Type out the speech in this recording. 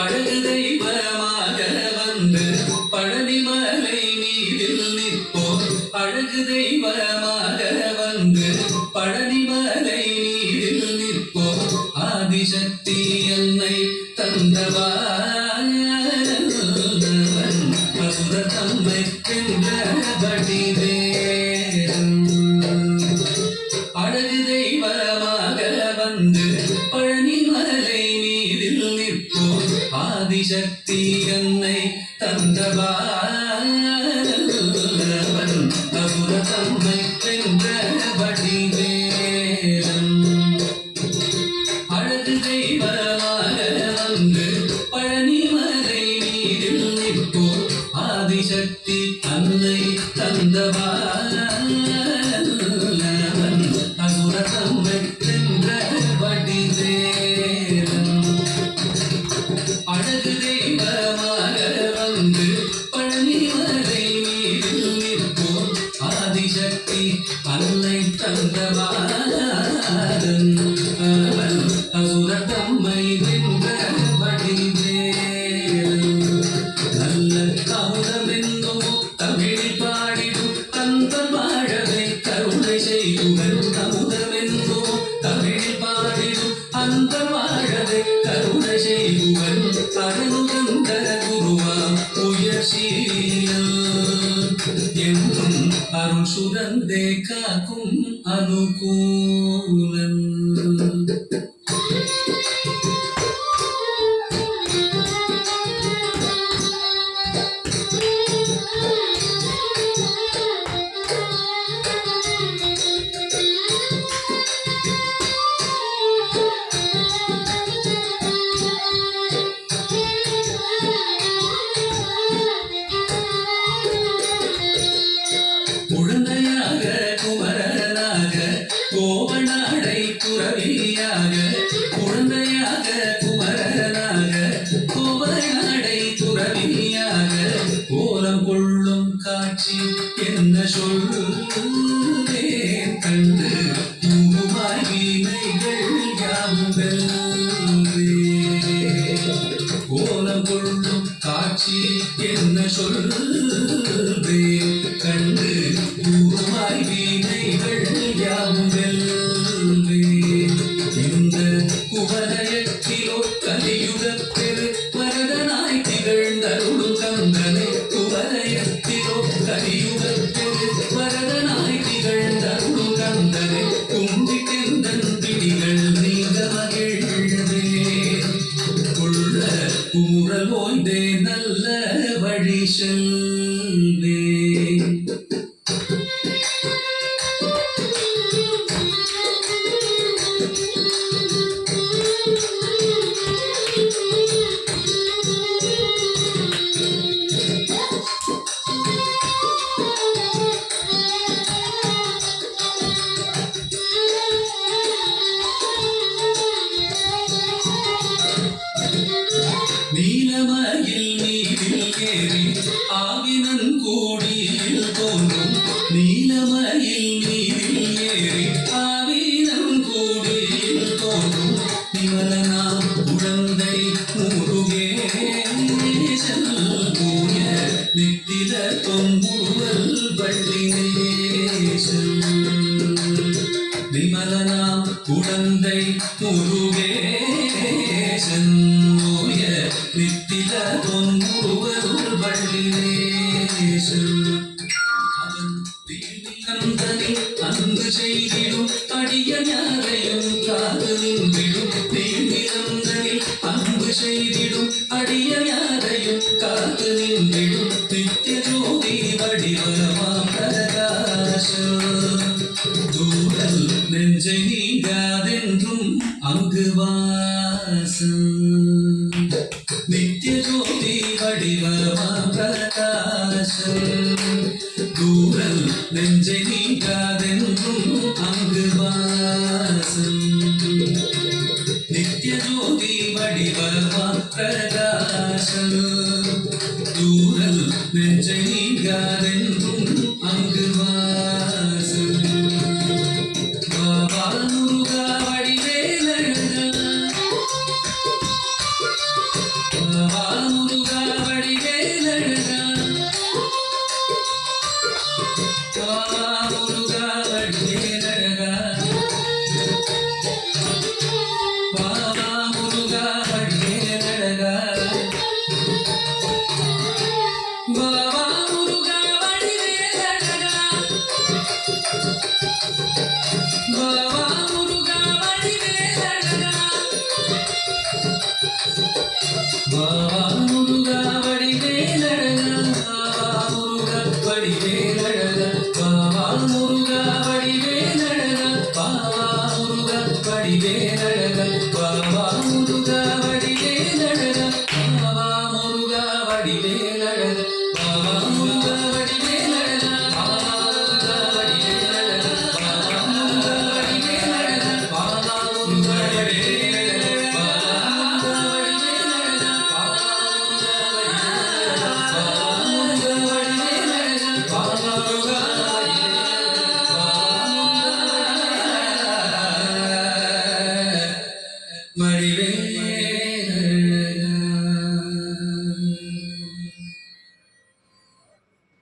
அழகு தெய்வமாக வந்து பழனிமலை மீதில் நிற்போம். அழகு தெய்வமாக வந்து பழனிமலை மீதில் நிற்போம். ஆதிசக்தி என்னை தந்தவான் அசுர தம்மை வென்றபடி வேதம். அழகு தெய்வமாக வந்து பழனிமலை மீதில் நிற்போம். ஆதிசக்தி என்னை தந்தவான் அசுர தம்மை வென்றபடி வேதம். அழகு தெய்வமாக வந்து பழனிமலை மீதில் நிற்போம். ஆதிசக்தி அன்னை தந்தவான் அசுர தம்மை வென்றபடி வேதம். அழகு தெய்வமாக வந்து பழனிமலை மீதில் நிற்போம். ஆதிசக்தி அன்னை தந்தவான் அசுர தம்மை வென்றபடி வேதம். நல்ல அமுதமென்னும் தமிழில் பாடிடும் அந்த வாழவை கருணை செய்யுங்கள். அமுதமென்னும் தமிழில் பாடிடும் அந்த வாழவை கருணை செய்யுங்கள். அருளுதந்த குருவாம் உயர்சீலன் என்றும் அருள் சுரந்தே காக்கும் அனுகூலன். குழந்தையாக குமரனாக கோவநாடை துறவியாக. குழந்தையாக குமரனாக கோவநாடை துறவியாக. கோலம் கொள்ளும் காட்சி என்ன சொல்வேன் கண்டு பூமாய் வீணைகள் யாவுங்கள். கோலம் கொள்ளும் காட்சி என்ன சொல்வேன் கண்டு பூமாய் வீணைகள் யாவுங்கள். இந்த குவலயத்திலோ கலியுகப்பெரு வரதனாய் திகழ்ந்தருளும் கந்தனை. குவலயத்திலோ கலியுகப்பெரு வரதனாய் திகழ்ந்தருளும் கந்தனை. கும்பிட்டெந்தன் பிடிகள் நீங்க மகிழ்வே கொள்ள குமுறல் ஓய்ந்தே நல்ல வழி செல்வே. நீலமயில் நீரில் ஏறி ஆவினன் கூடியில் தோன்றும். நீலமயில் நீரில் ஏறி ஆவினன் கூடியில் தோன்றும். நிமலனாம் குழந்தை முருகேசன் தூய நித்தில தொங்குருவல் வள்ளினேசன். விமலனாம் குழந்தை முருகேசன் தூய நித்தில தொங்குருவல் வள்ளினேசன். அவன் தீர்நிலந்தனில் அன்பு செய்திடும் அடியஞரையும் காது நின்றிடும். தீர்நிலந்தனில் அன்பு செய்திடும் அடியஞரையும் காது நின்றிடும். நித்திய ஜோதி வடிவமாம் பிரகாசம். தூரல் நெஞ்சை நீங்காதென்றும் அங்கு வாசம். நித்திய ஜோதி வடிவமாம் பிரகாசம். தூரல் நெஞ்சை நீங்காதென்றும் அங்கு வாசம். நித்திய ஜோதி வடிவமாம் பிரகாசம். தூரல் நெஞ்சை நீங்காதென்றும் அங்கு வாசம். பாவா முருகா வடிவேலழகா பாவா முருகா வடிவேலழகா பாவா முருகா வடிவேலழகா பாவா முருகா வடிவேலழகா பாவா முருகா வடிவேலழகா பாவா முருகா வடிவேலழகா பாவா முருகா வடிவேலழகா பாவா முருகா வடிவேலழகா பாவா முருகா வடிவேலழகா பாவா முருகா வடிவேலழகா பாவா முருகா வடிவேலழகா பாவா முருகா வடிவேலழகா பாவா முருகா வடிவேலழகா மடிவே